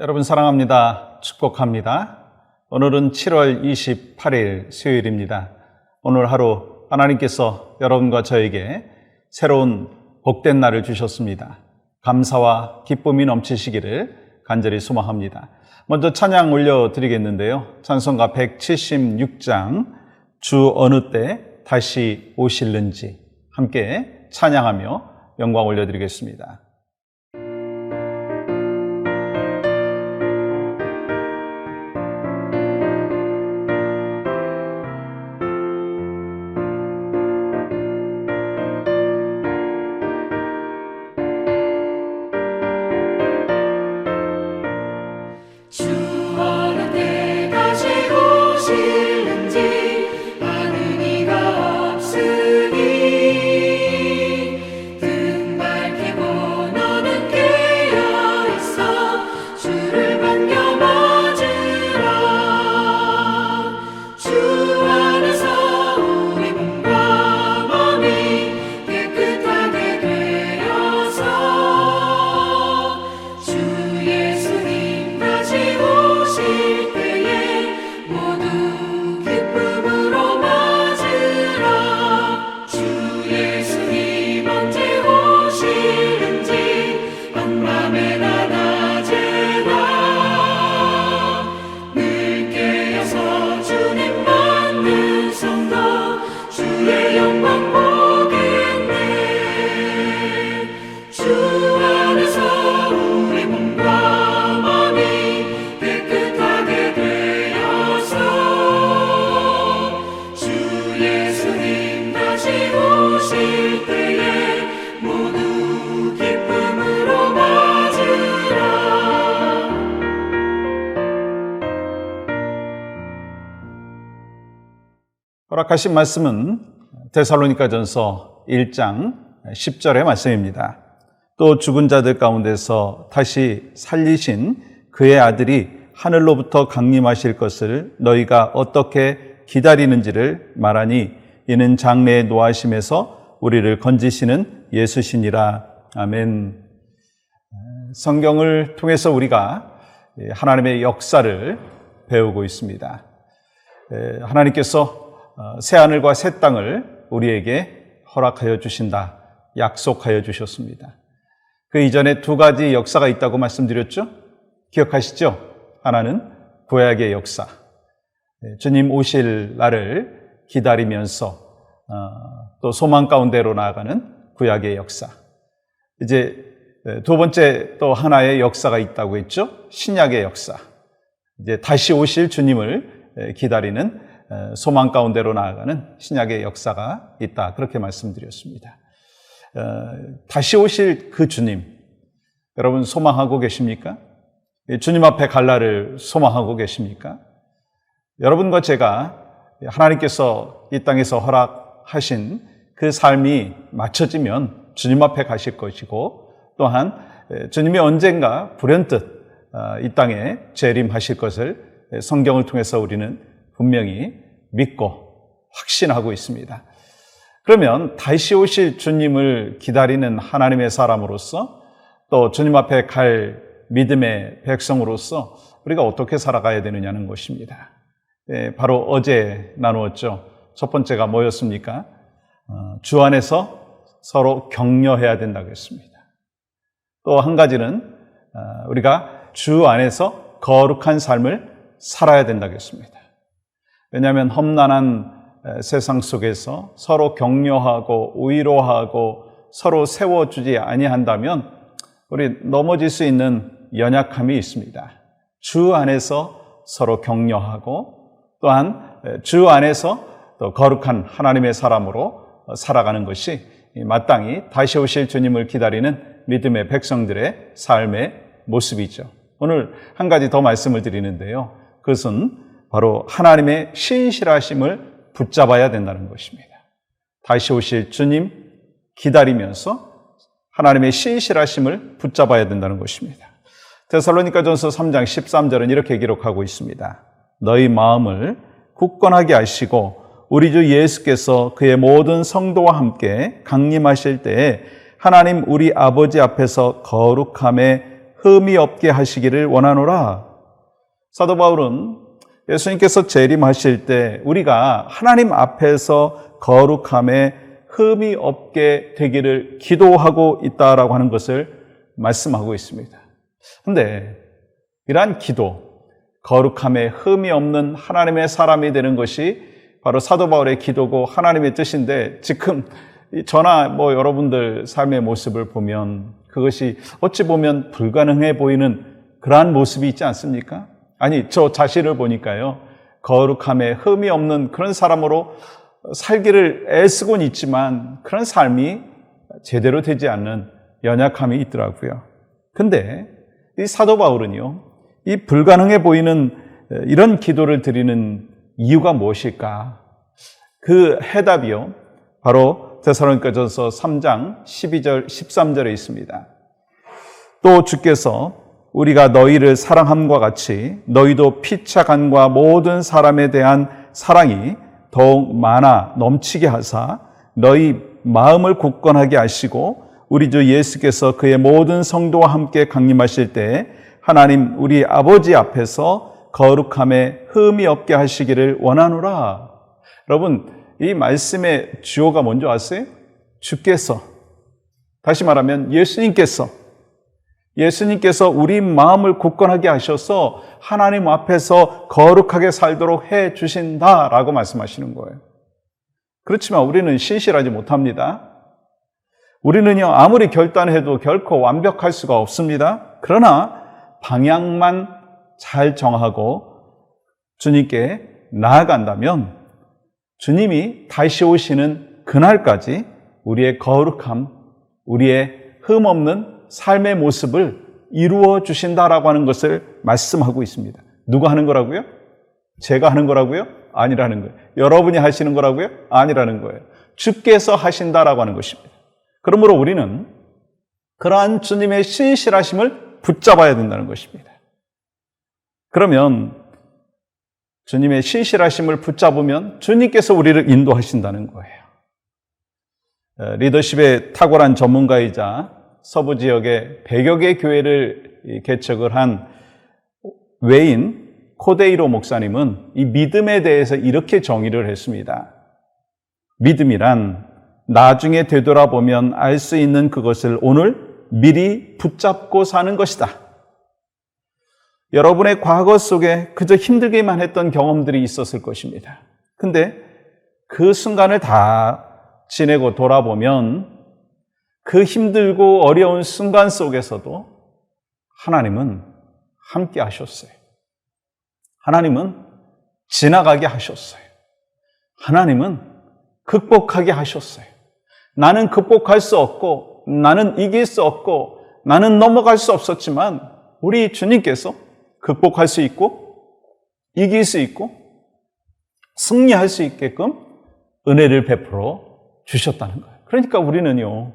여러분 사랑합니다. 축복합니다. 오늘은 7월 28일 수요일입니다. 오늘 하루 하나님께서 여러분과 저에게 새로운 복된 날을 주셨습니다. 감사와 기쁨이 넘치시기를 간절히 소망합니다. 먼저 찬양 올려드리겠는데요. 찬송가 176장 주 어느 때 다시 오실는지 함께 찬양하며 영광 올려드리겠습니다. 허락하신 말씀은 데살로니가전서 1장 10절의 말씀입니다. 또 죽은 자들 가운데서 다시 살리신 그의 아들이 하늘로부터 강림하실 것을 너희가 어떻게 기다리는지를 말하니 이는 장래의 노하심에서 우리를 건지시는 예수시니라. 아멘. 성경을 통해서 우리가 하나님의 역사를 배우고 있습니다. 하나님께서 새하늘과 새 땅을 우리에게 허락하여 주신다, 약속하여 주셨습니다. 그 이전에 두 가지 역사가 있다고 말씀드렸죠? 기억하시죠? 하나는 구약의 역사, 주님 오실 날을 기다리면서 또 소망 가운데로 나아가는 구약의 역사. 이제 두 번째 또 하나의 역사가 있다고 했죠? 신약의 역사. 이제 다시 오실 주님을 기다리는 소망 가운데로 나아가는 신약의 역사가 있다. 그렇게 말씀드렸습니다. 다시 오실 그 주님, 여러분 소망하고 계십니까? 주님 앞에 갈 날을 소망하고 계십니까? 여러분과 제가 하나님께서 이 땅에서 허락하신 그 삶이 맞춰지면 주님 앞에 가실 것이고, 또한 주님이 언젠가 불현듯 이 땅에 재림하실 것을 성경을 통해서 우리는 분명히 믿고 확신하고 있습니다. 그러면 다시 오실 주님을 기다리는 하나님의 사람으로서, 또 주님 앞에 갈 믿음의 백성으로서 우리가 어떻게 살아가야 되느냐는 것입니다. 바로 어제 나누었죠. 첫 번째가 뭐였습니까? 주 안에서 서로 격려해야 된다고 했습니다. 또 한 가지는 우리가 주 안에서 거룩한 삶을 살아야 된다고 했습니다. 왜냐하면 험난한 세상 속에서 서로 격려하고 위로하고 서로 세워주지 아니한다면 우리 넘어질 수 있는 연약함이 있습니다. 주 안에서 서로 격려하고 또한 주 안에서 또 거룩한 하나님의 사람으로 살아가는 것이 마땅히 다시 오실 주님을 기다리는 믿음의 백성들의 삶의 모습이죠. 오늘 한 가지 더 말씀을 드리는데요. 그것은 바로 하나님의 신실하심을 붙잡아야 된다는 것입니다. 다시 오실 주님 기다리면서 하나님의 신실하심을 붙잡아야 된다는 것입니다. 데살로니가전서 3장 13절은 이렇게 기록하고 있습니다. 너희 마음을 굳건하게 하시고 우리 주 예수께서 그의 모든 성도와 함께 강림하실 때에 하나님 우리 아버지 앞에서 거룩함에 흠이 없게 하시기를 원하노라. 사도 바울은 예수님께서 재림하실 때 우리가 하나님 앞에서 거룩함에 흠이 없게 되기를 기도하고 있다라고 하는 것을 말씀하고 있습니다. 그런데 이러한 기도, 거룩함에 흠이 없는 하나님의 사람이 되는 것이 바로 사도 바울의 기도고 하나님의 뜻인데, 지금 저나 여러분들 삶의 모습을 보면 그것이 어찌 보면 불가능해 보이는 그러한 모습이 있지 않습니까? 아니, 저 자신을 보니까요, 거룩함에 흠이 없는 그런 사람으로 살기를 애쓰곤 있지만 그런 삶이 제대로 되지 않는 연약함이 있더라고요. 근데 이 사도 바울은요, 이 불가능해 보이는 이런 기도를 드리는 이유가 무엇일까? 그 해답이요, 바로 데살로니가전서 3장 12절 13절에 있습니다. 또 주께서 우리가 너희를 사랑함과 같이 너희도 피차간과 모든 사람에 대한 사랑이 더욱 많아 넘치게 하사 너희 마음을 굳건하게 하시고 우리 주 예수께서 그의 모든 성도와 함께 강림하실 때 하나님 우리 아버지 앞에서 거룩함에 흠이 없게 하시기를 원하노라. 여러분, 이 말씀의 주어가 뭔지 아세요? 주께서, 다시 말하면 예수님께서 우리 마음을 굳건하게 하셔서 하나님 앞에서 거룩하게 살도록 해 주신다라고 말씀하시는 거예요. 그렇지만 우리는 신실하지 못합니다. 우리는요, 아무리 결단해도 결코 완벽할 수가 없습니다. 그러나 방향만 잘 정하고 주님께 나아간다면 주님이 다시 오시는 그날까지 우리의 거룩함, 우리의 흠없는 삶의 모습을 이루어 주신다라고 하는 것을 말씀하고 있습니다. 누가 하는 거라고요? 제가 하는 거라고요? 아니라는 거예요. 여러분이 하시는 거라고요? 아니라는 거예요. 주께서 하신다라고 하는 것입니다. 그러므로 우리는 그러한 주님의 신실하심을 붙잡아야 된다는 것입니다. 그러면 주님의 신실하심을 붙잡으면 주님께서 우리를 인도하신다는 거예요. 리더십에 탁월한 전문가이자 서부 지역의 100여 개 교회를 개척을 한 외인 코데이로 목사님은 이 믿음에 대해서 이렇게 정의를 했습니다. 믿음이란 나중에 되돌아보면 알 수 있는 그것을 오늘 미리 붙잡고 사는 것이다. 여러분의 과거 속에 그저 힘들기만 했던 경험들이 있었을 것입니다. 근데 그 순간을 다 지내고 돌아보면 그 힘들고 어려운 순간 속에서도 하나님은 함께 하셨어요. 하나님은 지나가게 하셨어요. 하나님은 극복하게 하셨어요. 나는 극복할 수 없고 나는 이길 수 없고 나는 넘어갈 수 없었지만 우리 주님께서 극복할 수 있고 이길 수 있고 승리할 수 있게끔 은혜를 베풀어 주셨다는 거예요. 그러니까 우리는요,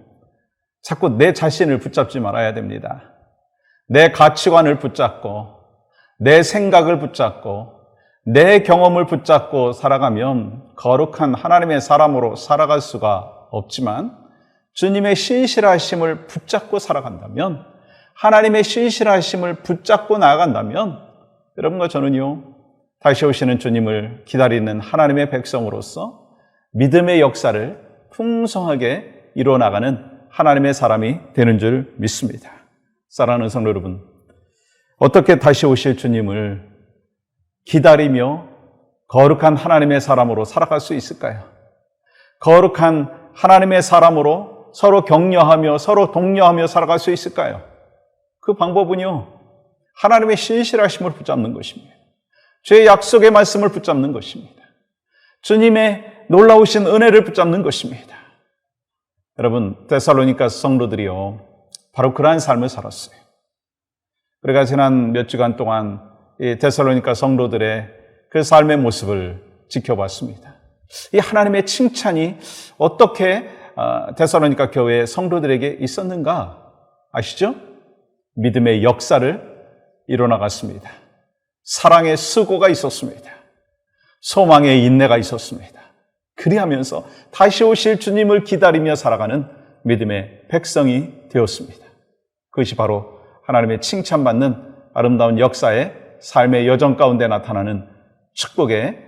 자꾸 내 자신을 붙잡지 말아야 됩니다. 내 가치관을 붙잡고 내 생각을 붙잡고 내 경험을 붙잡고 살아가면 거룩한 하나님의 사람으로 살아갈 수가 없지만 주님의 신실하심을 붙잡고 살아간다면, 하나님의 신실하심을 붙잡고 나아간다면 여러분과 저는요, 다시 오시는 주님을 기다리는 하나님의 백성으로서 믿음의 역사를 풍성하게 이루어나가는 하나님의 사람이 되는 줄 믿습니다. 사랑하는 성도 여러분, 어떻게 다시 오실 주님을 기다리며 거룩한 하나님의 사람으로 살아갈 수 있을까요? 거룩한 하나님의 사람으로 서로 격려하며 서로 독려하며 살아갈 수 있을까요? 그 방법은요, 하나님의 신실하심을 붙잡는 것입니다. 주의 약속의 말씀을 붙잡는 것입니다. 주님의 놀라우신 은혜를 붙잡는 것입니다. 여러분, 데살로니가 성도들이요, 바로 그러한 삶을 살았어요. 우리가 지난 몇 주간 동안 이 데살로니가 성도들의 그 삶의 모습을 지켜봤습니다. 이 하나님의 칭찬이 어떻게 데살로니가 교회 성도들에게 있었는가 아시죠? 믿음의 역사를 이뤄나갔습니다. 사랑의 수고가 있었습니다. 소망의 인내가 있었습니다. 그리하면서 다시 오실 주님을 기다리며 살아가는 믿음의 백성이 되었습니다. 그것이 바로 하나님의 칭찬받는 아름다운 역사의 삶의 여정 가운데 나타나는 축복의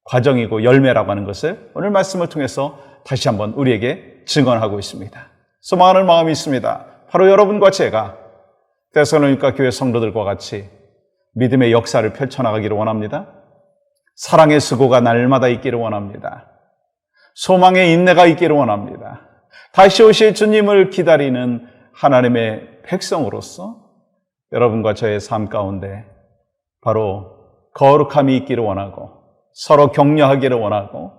과정이고 열매라고 하는 것을 오늘 말씀을 통해서 다시 한번 우리에게 증언하고 있습니다. 소망하는 마음이 있습니다. 바로 여러분과 제가 데살로니가 교회 성도들과 같이 믿음의 역사를 펼쳐나가기를 원합니다. 사랑의 수고가 날마다 있기를 원합니다. 소망의 인내가 있기를 원합니다. 다시 오실 주님을 기다리는 하나님의 백성으로서 여러분과 저의 삶 가운데 바로 거룩함이 있기를 원하고 서로 격려하기를 원하고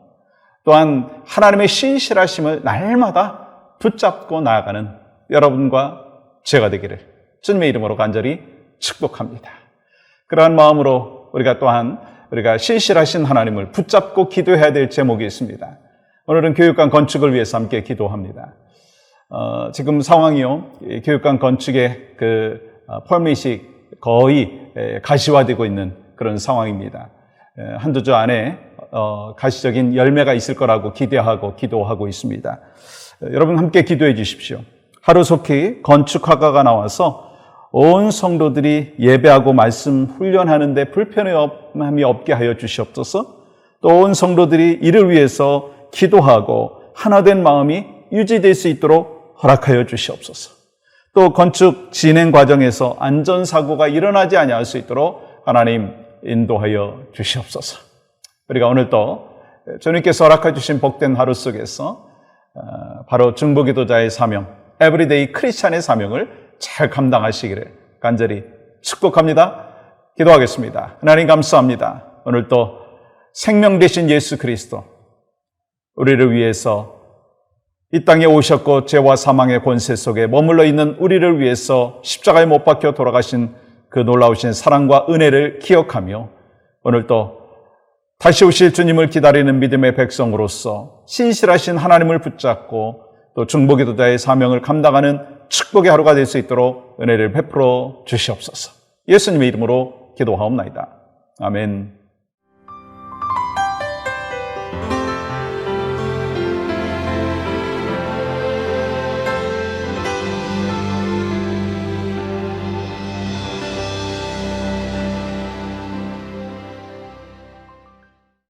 또한 하나님의 신실하심을 날마다 붙잡고 나아가는 여러분과 제가 되기를 주님의 이름으로 간절히 축복합니다. 그러한 마음으로 우리가 신실하신 하나님을 붙잡고 기도해야 될 제목이 있습니다. 오늘은 교육관 건축을 위해서 함께 기도합니다. 지금 상황이요, 교육관 건축의 퍼밋이 거의 가시화되고 있는 그런 상황입니다. 한두 주 안에 가시적인 열매가 있을 거라고 기대하고 기도하고 있습니다. 여러분 함께 기도해 주십시오. 하루속히 건축화가가 나와서 온 성도들이 예배하고 말씀 훈련하는데 불편함이 없게 하여 주시옵소서. 또 온 성도들이 이를 위해서 기도하고 하나된 마음이 유지될 수 있도록 허락하여 주시옵소서. 또 건축 진행 과정에서 안전사고가 일어나지 아니할 수 있도록 하나님 인도하여 주시옵소서. 우리가 오늘 또 주님께서 허락해 주신 복된 하루 속에서 바로 중보기도자의 사명, 에브리데이 크리스찬의 사명을 잘 감당하시기를 간절히 축복합니다. 기도하겠습니다. 하나님 감사합니다. 오늘 또 생명 되신 예수 그리스도 우리를 위해서 이 땅에 오셨고 죄와 사망의 권세 속에 머물러 있는 우리를 위해서 십자가에 못 박혀 돌아가신 그 놀라우신 사랑과 은혜를 기억하며 오늘 또 다시 오실 주님을 기다리는 믿음의 백성으로서 신실하신 하나님을 붙잡고 또 중보기도자의 사명을 감당하는 축복의 하루가 될 수 있도록 은혜를 베풀어 주시옵소서. 예수님의 이름으로 기도하옵나이다. 아멘.